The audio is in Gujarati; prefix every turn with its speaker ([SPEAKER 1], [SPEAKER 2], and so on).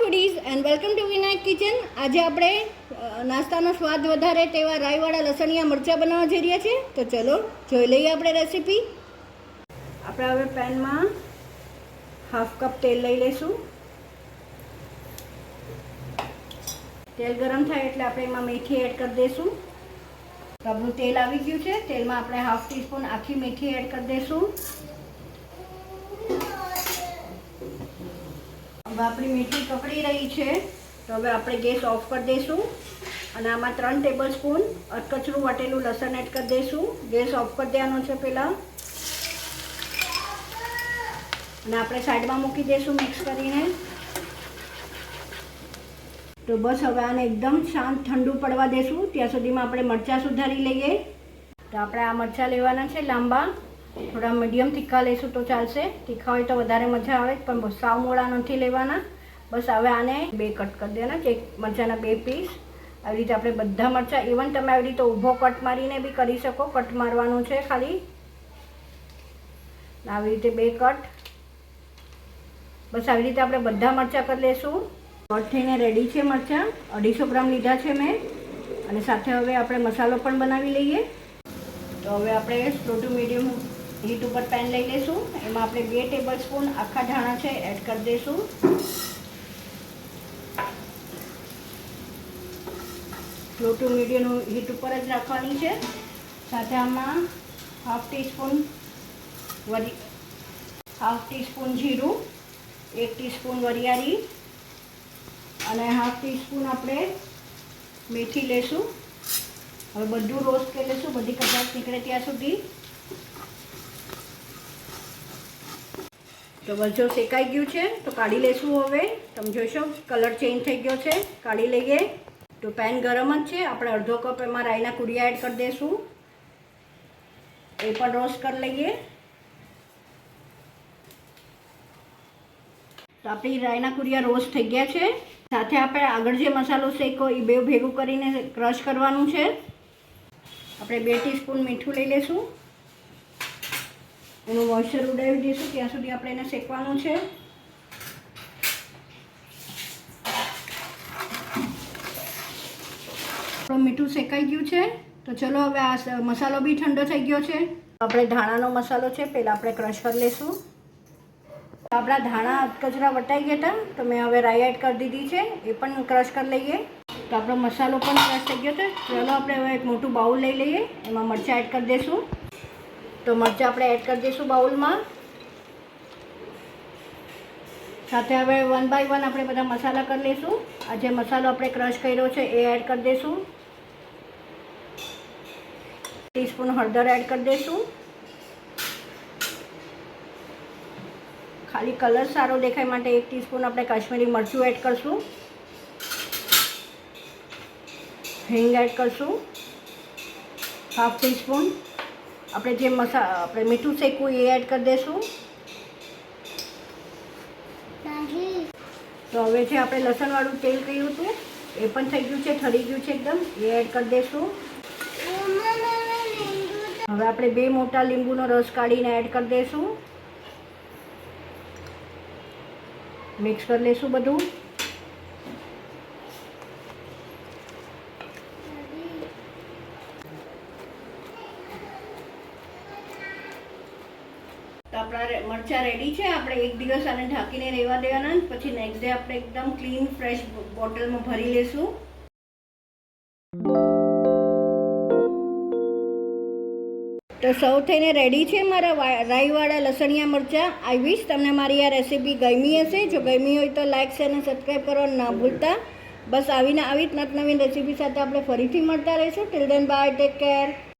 [SPEAKER 1] Foodies and welcome to Vinayak kitchen. આજે આપણે નાસ્તાનો સ્વાદ વધારે તેવા રાઈવાળા લસણિયા મરચાં બનાવવા જઈ રહ્યા છીએ. તો ચલો જોઈ લઈએ આપણે રેસીપી. આપણે હવે પેનમાં હાફ કપ તેલ લઈ લઈશું. તેલ ગરમ થાય એટલે આપણે એમાં મેથી એડ કરી દઈશું. તો આપણું તેલ આવી ગયું છે. તેલમાં આપણે હાફ ટીસ્પૂન આખી મેથી એડ કરી દઈશું. હવે આપણી મીઠી કકડી રહી છે તો હવે આપણે ગેસ ઓફ કરી દઈશું અને આમાં 3 ટેબલ સ્પૂન અધકચરું વાટેલું લસણ એડ કરી દઈશું. ગેસ ઓફ કરી દેવાનો છે પહેલાં અને આપણે સાઈડમાં મૂકી દઈશું મિક્સ કરીને. તો બસ હવે આને એકદમ શાંત ઠંડુ પડવા દઈશું. ત્યાં સુધીમાં આપણે મરચાં સુધારી લઈએ. તો આપણે આ મરચાં લેવાના છે લાંબા, થોડા મીડિયમ તીખા લઈશું તો ચાલશે. તીખા હોય તો વધારે મજા આવે પણ સાવ મોળા નથી લેવાના. બસ હવે આને 2 કટ કરી દેવાના, એક મરચાંના 2 પીસ. આવી રીતે આપણે બધા મરચાં, ઇવન તમે આવી રીતે ઊભો કટ મારીને બી કરી શકો. કટ મારવાનું છે ખાલી. આવી રીતે 2 કટ. બસ આવી રીતે આપણે બધા મરચાં કરી લઈશું. કટ થઈને રેડી છે મરચાં. 250 ગ્રામ લીધા છે મેં. અને સાથે હવે આપણે મસાલો પણ બનાવી લઈએ. તો હવે આપણે સ્લો ટુ મીડિયમ હીટ ઉપર પેન લઈ લઈશું. એમાં આપણે 2 ટેબલ સ્પૂન આખા ધાણા છે એડ કરી દઈશું. સ્લો ટુ મીડિયમ હીટ ઉપર જ રાખવાની છે. સાથે આમાં હાફ ટીસ્પૂન જીરું, 1 ટીસ્પૂન વરિયાળી અને હાફ ટીસ્પૂન આપણે મેથી લઈશું. હવે બધું રોસ્ટ કરી લઈશું, બધી કચાશ નીકળે ત્યાં સુધી. તો બસ જો શેકાઈ ગયું છે તો કાઢી લઈશું. હવે તમે જોઈશો કલર ચેન્જ થઈ ગયો છે. કાઢી લઈએ. તો પેન ગરમ જ છે. આપણે અડધો કપ એમાં રાઈના કુડિયા એડ કરી દઈશું. એ પણ રોસ્ટ કરી લઈએ. તો આપણી રાઈના કુડિયા રોસ્ટ થઈ ગયા છે. સાથે આપણે આગળ જે મસાલો શેકો એ બે ભેગું કરીને ક્રશ કરવાનું છે. આપણે 2 ટીસ્પૂન મીઠું લઈ લઈશું. એનું મોઇશ્ચર ઉડાવી દઈશું ત્યાં સુધી આપણે એને શેકવાનું છે. આપણું મીઠું શેકાઈ ગયું છે. તો ચલો હવે આ મસાલો બી ઠંડો થઈ ગયો છે. આપણે ધાણાનો મસાલો છે પહેલાં આપણે ક્રશ કરી લઈશું. આપણા ધાણા કચરા વટાઈ ગયા હતા તો મેં હવે રાઈ એડ કરી દીધી છે. એ પણ ક્રશ કરી લઈએ. તો આપણો મસાલો પણ ક્રશ થઈ ગયો છે. ચાલો આપણે હવે એક મોટું બાઉલ લઈ લઈએ. એમાં મરચાં એડ કરી દઈશું. તો મરચાં આપણે એડ કરી દઈશું બાઉલમાં. સાથે હવે 1 બાય 1 આપણે બધા મસાલા કરી લઈશું. આ જે મસાલો આપણે ક્રશ કર્યો છે એ એડ કરી દઈશું. ટીસ્પૂન હળદર એડ કરી દઈશું. ખાલી કલર સારો દેખાય માટે 1 ટીસ્પૂન આપણે કાશ્મીરી મરચું એડ કરશું. હિંગ એડ કરશું. હાફ ટીસ્પૂન આપણે જે આપણે મીઠું શેકવું એ એડ કરી દઈશું. તો હવે જે આપણે લસણવાળું તેલ કહ્યું હતું એ પણ થઈ ગયું છે, ઠરી ગયું છે એકદમ. એ એડ કરી દઈશું. હવે આપણે 2 મોટા લીંબુનો રસ કાઢીને એડ કરી દઈશું. મિક્સ કરી લઈશું બધું. તો આપણા મરચાં રેડી છે. આપણે 1 દિવસ આને ઢાંકીને રહેવા દેવાના. પછી નેક્સ્ટ ડે આપણે એકદમ ક્લીન ફ્રેશ બોટલમાં ભરી લઈશું. તો સૌ થઈને રેડી છે મારા રાઈવાળા લસણિયા મરચાં. આઈ વિશ તમને મારી આ રેસીપી ગમી હશે. જો ગમી હોય તો લાઇક શેર અને સબસ્ક્રાઈબ કરવાનું ના ભૂલતા. બસ આવી જ નવીન રેસીપી સાથે આપણે ફરીથી મળતા રહીશું. Till then by, take care.